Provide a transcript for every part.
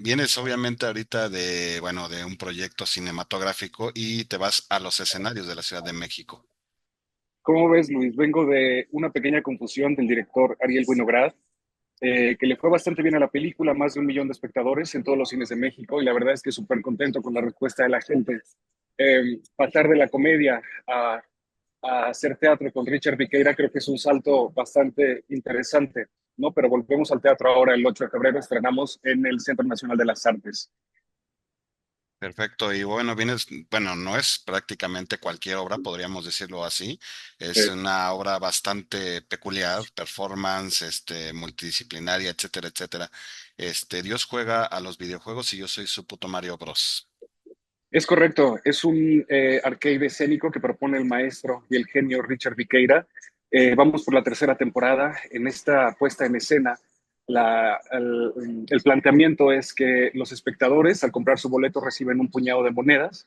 vienes obviamente ahorita de, bueno, de un proyecto cinematográfico y te vas a los escenarios de la Ciudad de México. ¿Cómo ves, Luis? Vengo de una pequeña confusión del director Ariel Winograd, que le fue bastante bien a la película, más de 1 millón de espectadores en todos los cines de México, y la verdad es que súper contento con la respuesta de la gente. Pasar de la comedia a hacer teatro con Richard Viqueira creo que es un salto bastante interesante, ¿no? Pero volvemos al teatro ahora, el 8 de febrero estrenamos en el Centro Nacional de las Artes. Perfecto, y bueno, vienes, bueno, no es prácticamente cualquier obra, podríamos decirlo así. Es Eh, una obra bastante peculiar, performance, multidisciplinaria, etcétera, etcétera. Dios juega a los videojuegos y yo soy su puto Mario Bros. Es correcto, es un arcade escénico que propone el maestro y el genio Richard Viqueira. Vamos por la tercera temporada. En esta puesta en escena, el planteamiento es que los espectadores, al comprar su boleto, reciben un puñado de monedas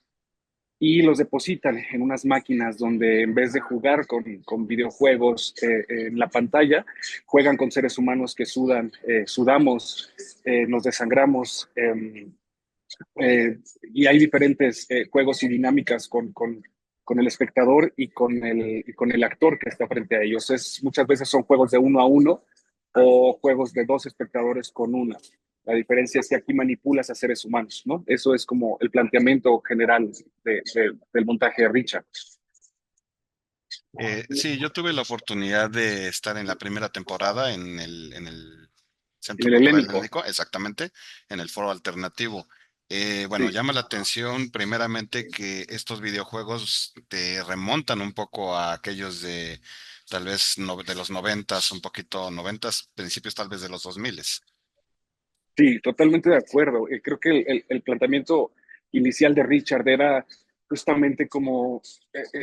y los depositan en unas máquinas donde en vez de jugar con videojuegos en la pantalla, juegan con seres humanos que sudan, sudamos, nos desangramos. Y hay diferentes juegos y dinámicas con el espectador y con el actor que está frente a ellos. Muchas veces son juegos de 1 a 1 o juegos de dos espectadores con una. La diferencia es que aquí manipulas a seres humanos, ¿no? Eso es como el planteamiento general del montaje de Richard. Sí, yo tuve la oportunidad de estar en la primera temporada en el En Centro el Cultural helénico, Helénico, exactamente, en el Foro Alternativo. Bueno, sí. llama la atención primeramente que estos videojuegos te remontan un poco a aquellos de tal vez de los noventas, un poquito noventas, principios tal vez de los 2000. Sí, totalmente de acuerdo. Creo que el planteamiento inicial de Richard era justamente como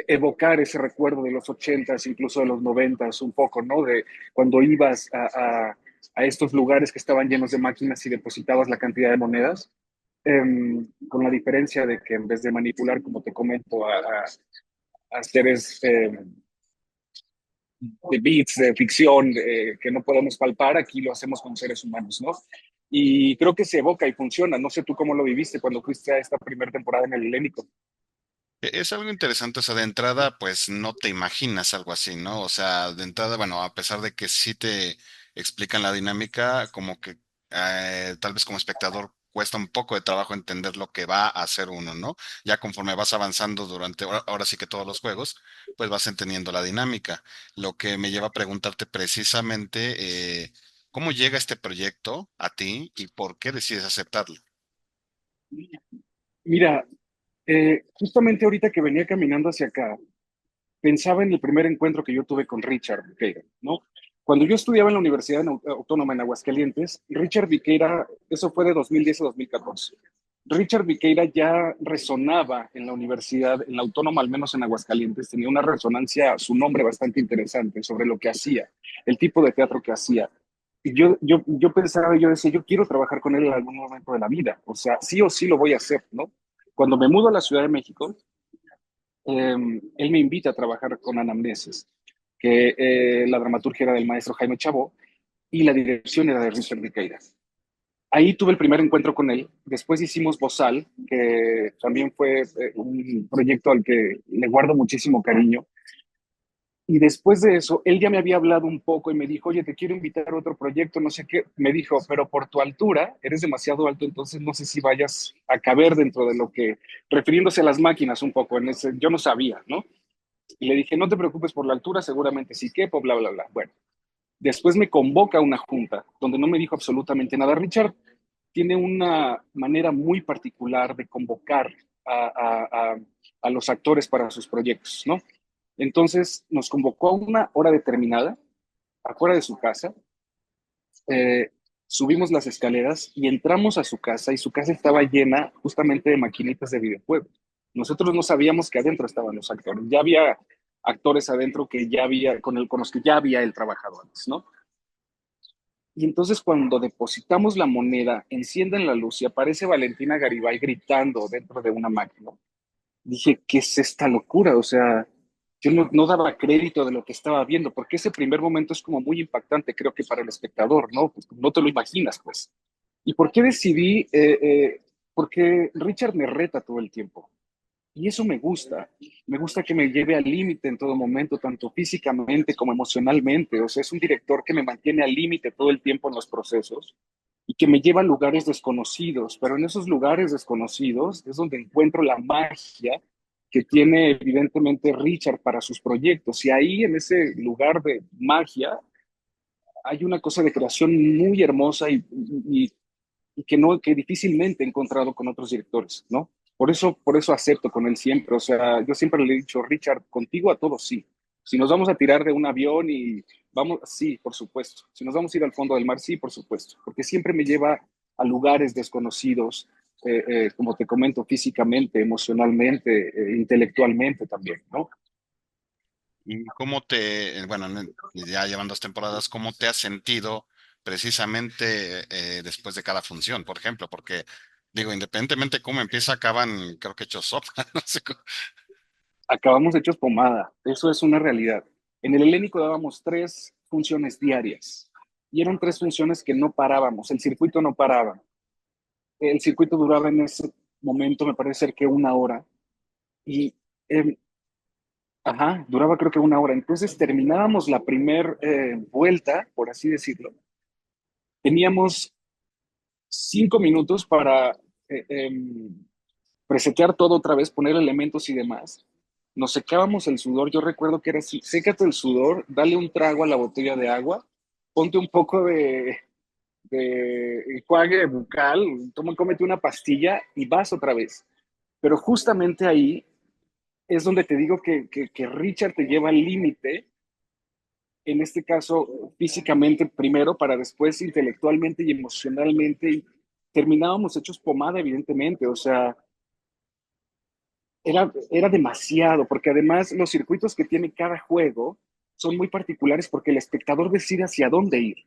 evocar ese recuerdo de los 80s, incluso de los 90s, un poco, ¿no? De cuando ibas a estos lugares que estaban llenos de máquinas y depositabas la cantidad de monedas, con la diferencia de que en vez de manipular, como te comento, a seres de bits, de ficción, que no podemos palpar, aquí lo hacemos con seres humanos, ¿no? Y creo que se evoca y funciona. No sé tú cómo lo viviste cuando fuiste a esta primera temporada en el Helénico. Es algo interesante, o sea, de entrada, pues no te imaginas algo así, ¿no? O sea, de entrada, bueno, a pesar de que sí te explican la dinámica, como que tal vez como espectador cuesta un poco de trabajo entender lo que va a hacer uno, ¿no? Ya conforme vas avanzando durante, ahora sí que todos los juegos, pues vas entendiendo la dinámica. Lo que me lleva a preguntarte precisamente, ¿cómo llega este proyecto a ti y por qué decides aceptarlo? Mira, justamente ahorita que venía caminando hacia acá, pensaba en el primer encuentro que yo tuve con Richard Viqueira, ¿no? Cuando yo estudiaba en la Universidad Autónoma en Aguascalientes, Richard Viqueira, eso fue de 2010 a 2014. Richard Viqueira ya resonaba en la universidad, en la Autónoma, al menos en Aguascalientes, tenía una resonancia, su nombre bastante interesante sobre lo que hacía, el tipo de teatro que hacía. Y yo pensaba, yo decía, yo quiero trabajar con él en algún momento de la vida, o sí lo voy a hacer, ¿no? Cuando me mudo a la Ciudad de México, él me invita a trabajar con Anamnesis, que la dramaturgia era del maestro Jaime Chabó y la dirección era de Richard Viqueira. Ahí tuve el primer encuentro con él. Después hicimos Bozal, que también fue un proyecto al que le guardo muchísimo cariño. Y después de eso, él ya me había hablado un poco y me dijo, oye, te quiero invitar a otro proyecto, no sé qué. Me dijo, pero por tu altura, eres demasiado alto, entonces no sé si vayas a caber dentro de lo que, refiriéndose a las máquinas un poco, en ese, yo no sabía, ¿no? Y le dije, no te preocupes por la altura, seguramente sí quepo, bla, bla, bla. Bueno, después me convoca a una junta donde no me dijo absolutamente nada. Richard tiene una manera muy particular de convocar a los actores para sus proyectos, ¿no? Entonces nos convocó a una hora determinada, afuera de su casa, eh, subimos las escaleras y entramos a su casa y su casa estaba llena justamente de maquinitas de videojuegos. Nosotros no sabíamos que adentro estaban los actores. Ya había actores adentro que ya había, con los que ya había él trabajado antes, ¿no? Y entonces cuando depositamos la moneda, encienden la luz y aparece Valentina Garibay gritando dentro de una máquina. Dije, ¿qué es esta locura? O sea, yo no daba crédito de lo que estaba viendo, porque ese primer momento es como muy impactante, creo que para el espectador, ¿no? Pues no te lo imaginas, pues. ¿Y por qué decidí? Porque Richard me reta todo el tiempo. Y eso me gusta. Me gusta que me lleve al límite en todo momento, tanto físicamente como emocionalmente. O sea, es un director que me mantiene al límite todo el tiempo en los procesos y que me lleva a lugares desconocidos. Pero en esos lugares desconocidos es donde encuentro la magia que tiene evidentemente Richard para sus proyectos. Y ahí, en ese lugar de magia, hay una cosa de creación muy hermosa y que no, que difícilmente he encontrado con otros directores, ¿no? Por eso acepto con él siempre. O sea, yo siempre le he dicho, Richard, contigo a todos sí. Si nos vamos a tirar de un avión y vamos, sí, por supuesto. Si nos vamos a ir al fondo del mar, sí, por supuesto. Porque siempre me lleva a lugares desconocidos, como te comento, físicamente, emocionalmente, intelectualmente también, ¿no? ¿Y cómo te, bueno, ya llevan 2 temporadas, cómo te has sentido precisamente después de cada función, por ejemplo? Porque, digo, independientemente de cómo empieza, acaban, creo que hechos sopa, no sé Acabamos hechos pomada, eso es una realidad. En el Helénico dábamos 3 funciones diarias y eran 3 funciones que no parábamos, el circuito no paraba. El circuito duraba en ese momento, me parece ser que 1 hora y, eh, ajá, duraba creo que 1 hora. Entonces terminábamos la primer vuelta, por así decirlo. Teníamos 5 minutos para presetear todo otra vez, poner elementos y demás. Nos secábamos el sudor. Yo recuerdo que era así: sécate el sudor, dale un trago a la botella de agua, ponte un poco de enjuague bucal, toma, cómete una pastilla y vas otra vez. Pero justamente ahí es donde te digo que Richard te lleva al límite, en este caso físicamente primero, para después intelectualmente y emocionalmente. Y terminábamos hechos pomada, evidentemente. O sea, era demasiado, porque además los circuitos que tiene cada juego son muy particulares porque el espectador decide hacia dónde ir.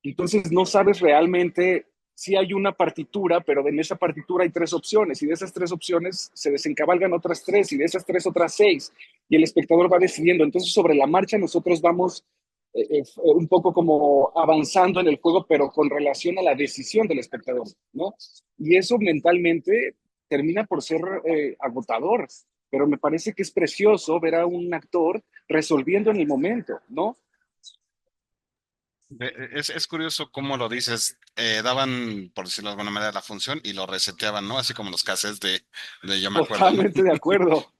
Entonces no sabes realmente si hay una partitura, pero en esa partitura hay 3 opciones y de esas 3 opciones se desencabalgan otras 3 y de esas 3 otras 6 y el espectador va decidiendo. Entonces sobre la marcha nosotros vamos un poco como avanzando en el juego, pero con relación a la decisión del espectador, ¿no? Y eso mentalmente termina por ser agotador, pero me parece que es precioso ver a un actor resolviendo en el momento, ¿no? Es curioso cómo lo dices. Daban, por decirlo de alguna manera, la función y lo reseteaban, ¿no? Así como los cassettes de yo me acuerdo, ¿no? Totalmente de acuerdo.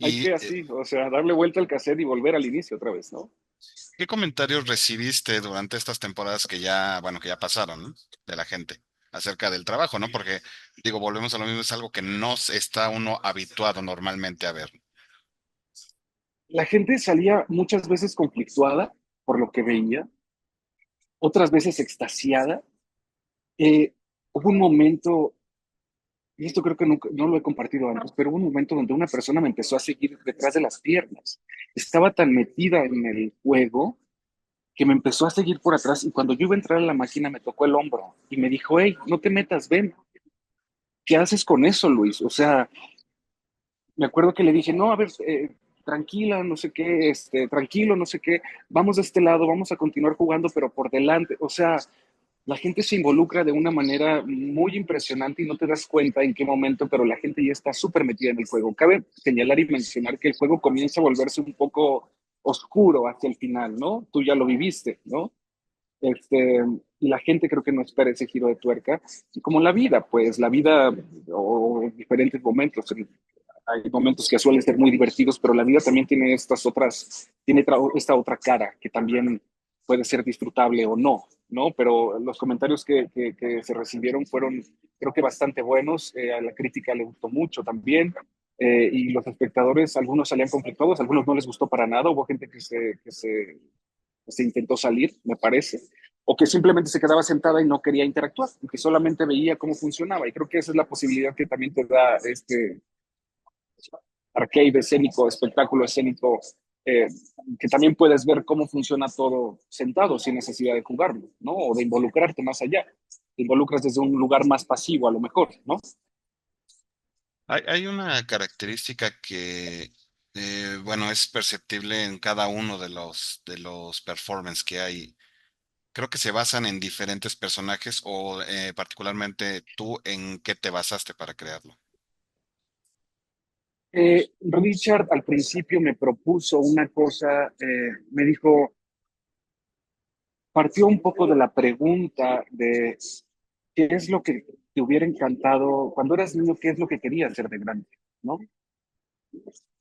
Hay ¿Y que así, o sea, darle vuelta al cassette y volver al inicio otra vez, ¿no? qué comentarios recibiste durante estas temporadas que ya, bueno, que ya pasaron, ¿no? De la gente acerca del trabajo, ¿no? Porque, digo, volvemos a lo mismo, es algo que no está uno habituado normalmente a ver. La gente salía muchas veces conflictuada por lo que veía, otras veces extasiada. Eh, Hubo un momento, y esto creo que nunca, no lo he compartido antes, pero hubo un momento donde una persona me empezó a seguir detrás de las piernas. Estaba tan metida en el juego que me empezó a seguir por atrás y cuando yo iba a entrar a la máquina me tocó el hombro y me dijo, hey, no te metas, ven, ¿qué haces con eso, Luis? O sea, me acuerdo que le dije, no, a ver, tranquila, no sé qué, tranquilo, no sé qué, vamos de este lado, vamos a continuar jugando, pero por delante. O sea, la gente se involucra de una manera muy impresionante y no te das cuenta en qué momento, pero la gente ya está súper metida en el juego. Cabe señalar y mencionar que el juego comienza a volverse un poco oscuro hacia el final, ¿no? Tú ya lo viviste, ¿no? Y la gente creo que no espera ese giro de tuerca. Y como la vida, pues la vida o diferentes momentos. Hay momentos que suelen ser muy divertidos, pero la vida también tiene estas otras, tiene esta otra cara que también puede ser disfrutable o no, ¿no? Pero los comentarios que se recibieron fueron, creo que bastante buenos. A la crítica le gustó mucho también. Y los espectadores, algunos salían conflictados, algunos no les gustó para nada. Hubo gente que se intentó salir, me parece, o que simplemente se quedaba sentada y no quería interactuar, y que solamente veía cómo funcionaba. Y creo que esa es la posibilidad que también te da este arcade escénico, espectáculo escénico, eh, que también puedes ver cómo funciona todo sentado sin necesidad de jugarlo, ¿no? O de involucrarte más allá. Te involucras desde un lugar más pasivo, a lo mejor, ¿no? Hay una característica que, bueno, es perceptible en cada uno de los performances que hay. creo que se basan en diferentes personajes o particularmente tú en qué te basaste para crearlo. Richard al principio me propuso una cosa, me dijo, partió un poco de la pregunta de qué es lo que te hubiera encantado cuando eras niño, qué es lo que querías ser de grande, ¿no?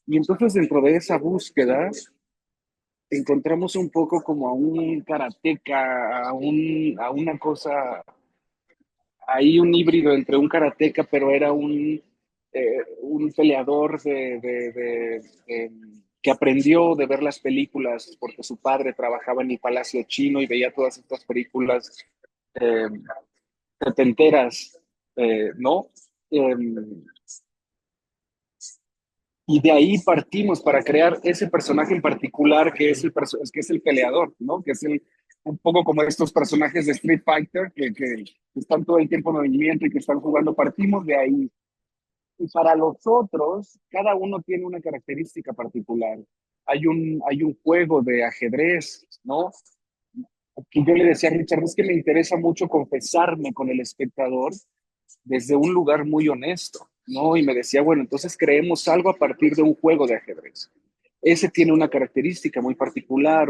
Y entonces dentro de esa búsqueda encontramos un poco como a un karateca, a una cosa, ahí un híbrido entre un karateca, pero era un peleador que aprendió de ver las películas porque su padre trabajaba en el Palacio Chino y veía todas estas películas eh, setenteras, ¿no? Eh, y de ahí partimos para crear ese personaje en particular que es el peleador, ¿no? Que es un poco como estos personajes de Street Fighter que están todo el tiempo en movimiento y que están jugando. Partimos de ahí. Y para los otros, cada uno tiene una característica particular. Hay un juego de ajedrez, ¿no? Que yo le decía a Richard, es que me interesa mucho confesarme con el espectador desde un lugar muy honesto, ¿no? Y me decía, bueno, entonces creemos algo a partir de un juego de ajedrez. Ese tiene una característica muy particular,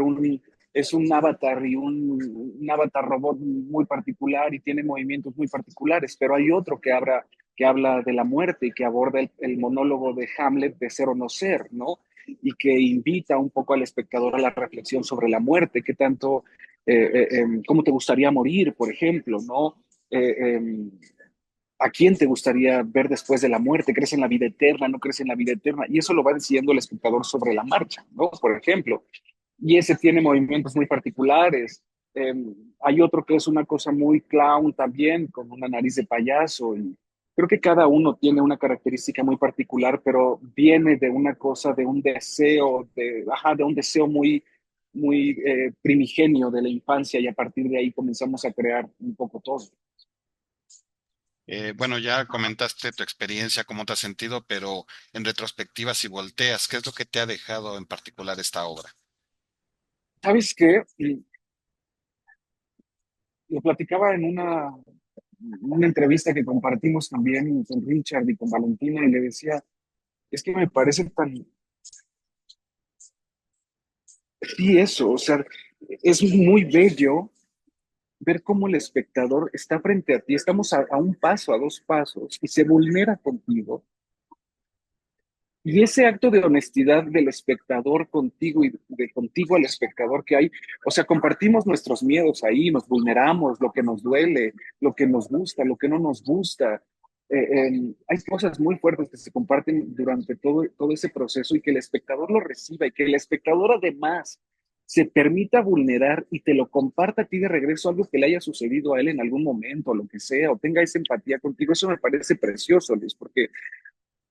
es un avatar y un avatar robot muy particular y tiene movimientos muy particulares, pero hay otro que habla de la muerte y que aborda el monólogo de Hamlet de ser o no ser, ¿no? Y que invita un poco al espectador a la reflexión sobre la muerte, qué tanto, cómo te gustaría morir, por ejemplo, ¿no? Eh, eh, ¿A quién te gustaría ver después de la muerte? ¿Crees en la vida eterna? ¿No crees en la vida eterna? Y eso lo va decidiendo el espectador sobre la marcha, ¿no? Por ejemplo. Y ese tiene movimientos muy particulares. Eh, Hay otro que es una cosa muy clown también, con una nariz de payaso. Y creo que cada uno tiene una característica muy particular, pero viene de una cosa, de un deseo, de un deseo muy primigenio de la infancia y a partir de ahí comenzamos a crear un poco todo. Bueno, ya comentaste tu experiencia, cómo te has sentido, pero en retrospectiva, si volteas, ¿qué es lo que te ha dejado en particular esta obra? ¿Sabes qué? Lo platicaba en una entrevista que compartimos también con Richard y con Valentina y le decía, es que me parece tan, sí, eso, o sea, es muy bello ver cómo el espectador está frente a ti, estamos a un paso, a dos pasos, y se vulnera contigo. Y ese acto de honestidad del espectador contigo y de contigo al espectador que hay, o sea, compartimos nuestros miedos ahí, nos vulneramos, lo que nos duele, lo que nos gusta, lo que no nos gusta. Hay cosas muy fuertes que se comparten durante todo ese proceso y que el espectador lo reciba y que el espectador además se permita vulnerar y te lo comparta a ti de regreso algo que le haya sucedido a él en algún momento, lo que sea, o tenga esa empatía contigo, eso me parece precioso, Luis, porque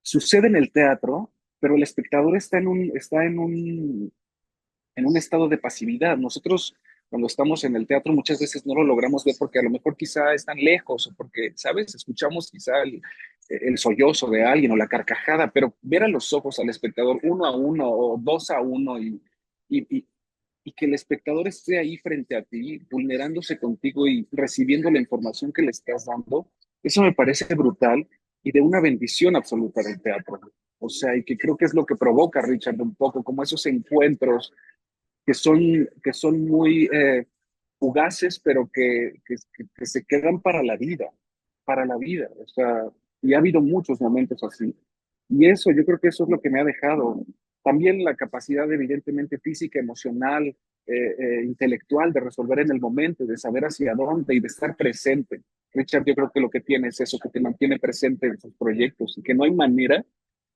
sucede en el teatro, pero el espectador está en un estado de pasividad. Nosotros, cuando estamos en el teatro, muchas veces no lo logramos ver porque a lo mejor quizá están lejos o porque, ¿sabes? Escuchamos quizá el sollozo de alguien o la carcajada, pero ver a los ojos al espectador uno a uno o dos a uno y, y, y que el espectador esté ahí frente a ti, vulnerándose contigo y recibiendo la información que le estás dando, eso me parece brutal y de una bendición absoluta del teatro. O sea, y que creo que es lo que provoca, Richard, un poco, como esos encuentros que son muy fugaces, pero que se quedan para la vida. O sea, y ha habido muchos momentos así. Y eso, yo creo que eso es lo que me ha dejado. También la capacidad, evidentemente, física, emocional, intelectual, de resolver en el momento, de saber hacia dónde y de estar presente. Richard, yo creo que lo que tiene es eso, que te mantiene presente en sus proyectos y que no hay manera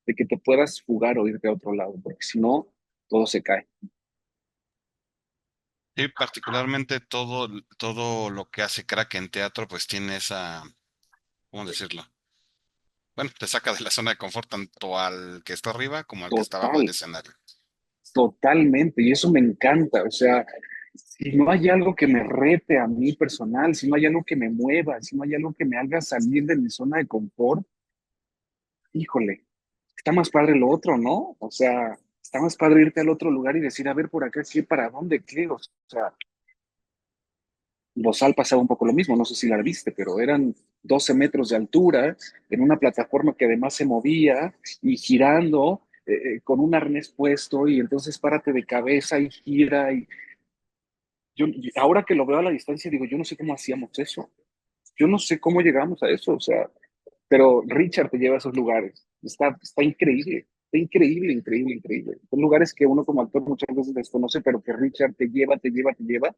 de que te puedas fugar o irte a otro lado, porque si no, todo se cae. Sí, particularmente todo lo que hace Crack en teatro, pues tiene esa, ¿cómo decirlo? Bueno, te saca de la zona de confort tanto al que está arriba como al que está abajo del Total, escenario. totalmente, y eso me encanta. O sea, si no hay algo que me rete a mí personal, si no hay algo que me mueva, si no hay algo que me haga salir de mi zona de confort, híjole, está más padre lo otro, ¿no? O sea, está más padre irte al otro lugar y decir, a ver, por acá, ¿qué? ¿Para dónde? ¿Qué? O sea, Bozal pasaba un poco lo mismo, no sé si la viste, pero eran 12 metros de altura en una plataforma que además se movía y girando con un arnés puesto y entonces párate de cabeza y gira. Y ahora que lo veo a la distancia digo, yo no sé cómo hacíamos eso, yo no sé cómo llegamos a eso, o sea, pero Richard te lleva a esos lugares, está increíble. Está increíble, increíble, increíble. Son lugares que uno como actor muchas veces desconoce, pero que Richard te lleva, te lleva, te lleva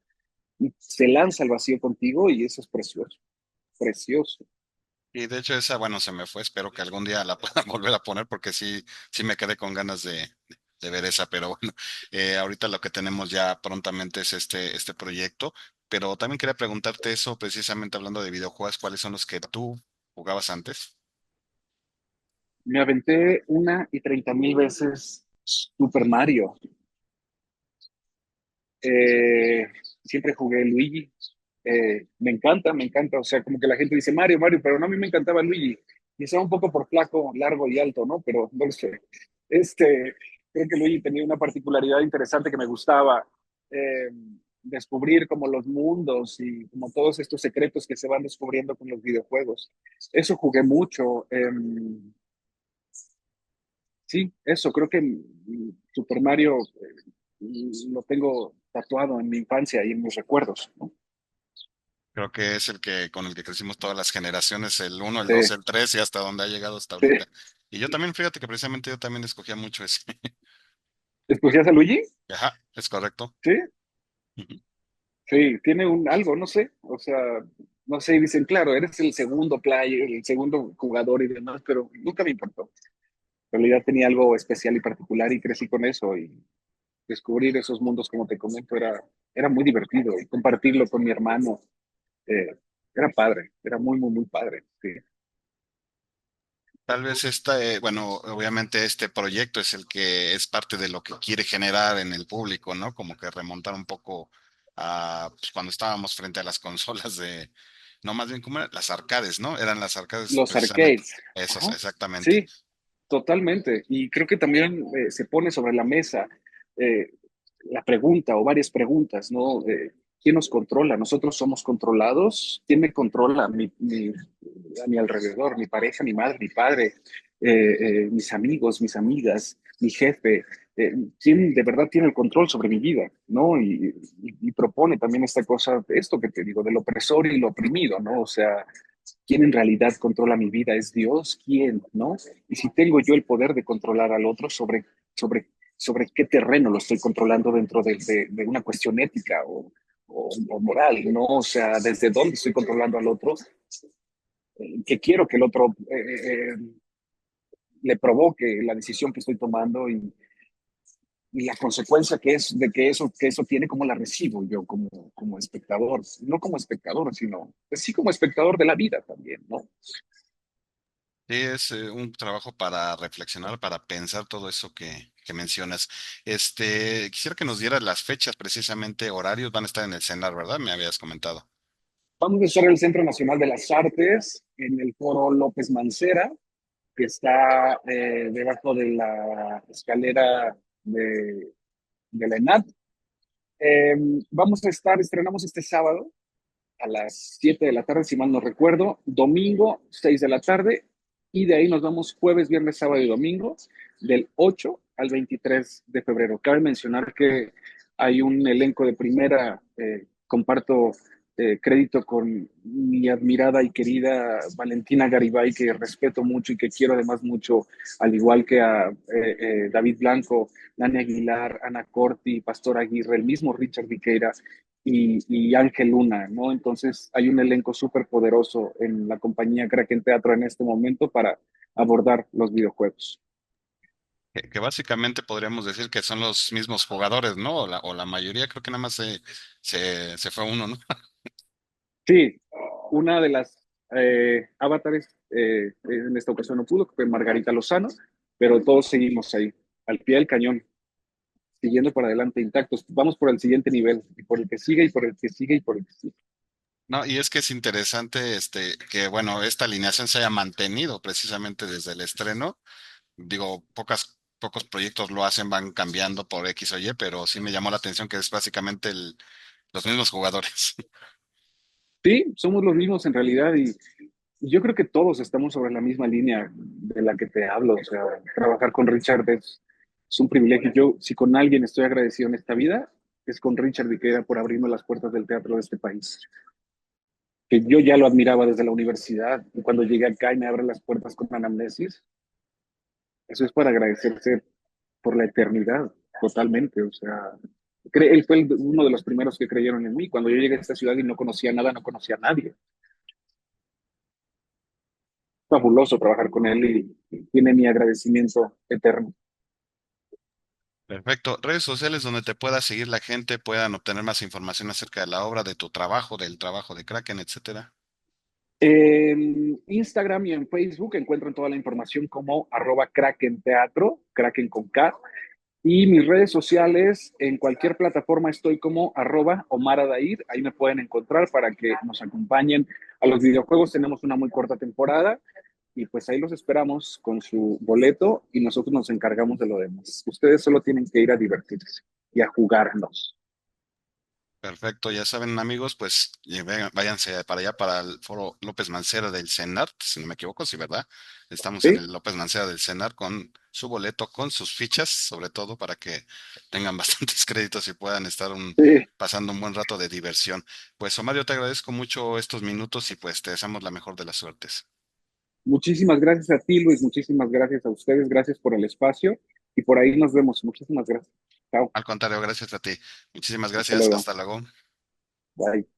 y se lanza al vacío contigo y eso es precioso, precioso. Y de hecho esa, bueno, se me fue, espero que algún día la pueda volver a poner porque sí, sí me quedé con ganas de ver esa, pero bueno, ahorita lo que tenemos ya prontamente es este proyecto, pero también quería preguntarte eso precisamente hablando de videojuegos, ¿cuáles son los que tú jugabas antes? Me aventé 1 y 30.000 veces Super Mario. Eh, Siempre jugué Luigi. Me encanta. O sea, como que la gente dice Mario, Mario, pero no, a mí me encantaba Luigi. Quizá un poco por flaco, largo y alto, ¿no? Pero no lo sé. Este, Creo que Luigi tenía una particularidad interesante que me gustaba. eh, Descubrir como los mundos y como todos estos secretos que se van descubriendo con los videojuegos. Eso jugué mucho. Sí, eso, creo que Super Mario lo tengo tatuado en mi infancia y en mis recuerdos, ¿no? Creo que es el que con el que crecimos todas las generaciones, el uno, el Sí, 2, el 3 y hasta donde ha llegado hasta sí. ahorita. Y yo también, fíjate que precisamente yo también escogía mucho ese. ¿Escogías a Luigi? Ajá, es correcto. Sí, Ujú. sí, tiene un algo, no sé, o sea, no sé, dicen, claro, eres el segundo player, el segundo jugador y demás, pero nunca me importó. En realidad tenía algo especial y particular y crecí con eso y descubrir esos mundos, como te comento, era muy divertido y compartirlo con mi hermano, eh, era padre, era muy, muy, muy padre. Sí. Tal vez esta, bueno, obviamente este proyecto es el que es parte de lo que quiere generar en el público, ¿no? Como que remontar un poco a pues, cuando estábamos frente a las consolas de, no, más bien como eran las arcades, ¿no? Eran las arcades Los precisamente. arcades. Esos, Ajá. exactamente. Sí, totalmente. Y creo que también se pone sobre la mesa eh, la pregunta o varias preguntas, ¿no? ¿Quién nos controla? ¿Nosotros somos controlados? ¿Quién me controla? A mi alrededor, mi pareja, mi madre, mi padre, mis amigos, mis amigas, mi jefe. ¿Quién de verdad tiene el control sobre mi vida? ¿No? Y propone también esta cosa, esto que te digo, del opresor y lo oprimido, ¿no? O sea, ¿quién en realidad controla mi vida? ¿Es Dios? ¿Quién? ¿No? Y si tengo yo el poder de controlar al otro, sobre qué terreno lo estoy controlando dentro de una cuestión ética o moral, ¿no? O sea, ¿desde dónde estoy controlando al otro? ¿Qué quiero que el otro le provoque la decisión que estoy tomando y la consecuencia que es de que eso tiene, cómo la recibo yo como espectador, no como espectador, sino pues sí como espectador de la vida también, ¿no? Sí, es un trabajo para reflexionar, para pensar todo eso que mencionas. Quisiera que nos dieras las fechas, precisamente horarios, van a estar en el CENAR, ¿verdad? Me habías comentado. Vamos a estar en el Centro Nacional de las Artes, en el Foro López Mancera, que está debajo de la escalera de la ENAT. Eh, Vamos a estar, estrenamos este sábado a las 7 de la tarde, si mal no recuerdo, domingo 6 de la tarde, y de ahí nos vamos jueves, viernes, sábado y domingo, del 8 al 23 de febrero. Cabe mencionar que hay un elenco de primera, comparto crédito con mi admirada y querida Valentina Garibay, que respeto mucho y que quiero además mucho, al igual que a David Blanco, Nani Aguilar, Ana Corti, Pastor Aguirre, el mismo Richard Viqueira y Ángel Luna, ¿no? Entonces hay un elenco súper poderoso en la compañía Kraken Teatro en este momento para abordar los videojuegos. Que básicamente podríamos decir que son los mismos jugadores, ¿no? O la mayoría, creo que nada más se fue uno, ¿no? Sí, una de las avatares en esta ocasión no pudo, que fue Margarita Lozano, pero todos seguimos ahí, al pie del cañón, siguiendo para adelante intactos. Vamos por el siguiente nivel, y por el que sigue, y por el que sigue, y por el que sigue. No, y es que es interesante, que bueno, esta alineación se haya mantenido precisamente desde el estreno. Digo, pocos proyectos lo hacen, van cambiando por X o Y, pero sí me llamó la atención que es básicamente los mismos jugadores. Sí, somos los mismos en realidad y yo creo que todos estamos sobre la misma línea de la que te hablo. O sea, trabajar con Richard es un privilegio. Yo, si con alguien estoy agradecido en esta vida, es con Richard Viqueira por abrirme las puertas del teatro de este país. Que yo ya lo admiraba desde la universidad y cuando llegué acá y me abre las puertas con Anamnesis, eso es para agradecerse por la eternidad, totalmente. O sea, él fue uno de los primeros que creyeron en mí. Cuando yo llegué a esta ciudad y no conocía nada, no conocía a nadie. Fabuloso trabajar con él y tiene mi agradecimiento eterno. Perfecto. Redes sociales donde te pueda seguir la gente, puedan obtener más información acerca de la obra, de tu trabajo, del trabajo de Kraken, etcétera. En Instagram y en Facebook encuentran toda la información como @Kraken Teatro, Kraken con K. Y mis redes sociales, en cualquier plataforma estoy como @Omar Adair. Ahí me pueden encontrar para que nos acompañen a los videojuegos. Tenemos una muy corta temporada y pues ahí los esperamos con su boleto y nosotros nos encargamos de lo demás. Ustedes solo tienen que ir a divertirse y a jugarnos. Perfecto, ya saben amigos, pues váyanse para allá, para el foro López Mancera del CENART, si no me equivoco, sí, ¿verdad? Estamos en ¿Sí? el López Mancera del CENART con su boleto, con sus fichas, sobre todo para que tengan bastantes créditos y puedan estar Sí. pasando un buen rato de diversión. Pues Omar, yo te agradezco mucho estos minutos y pues te deseamos la mejor de las suertes. Muchísimas gracias a ti, Luis. Muchísimas gracias a ustedes. Gracias por el espacio y por ahí nos vemos. Muchísimas gracias. Chao. Al contrario, gracias a ti. Muchísimas Hasta gracias, luego. hasta luego. Bye.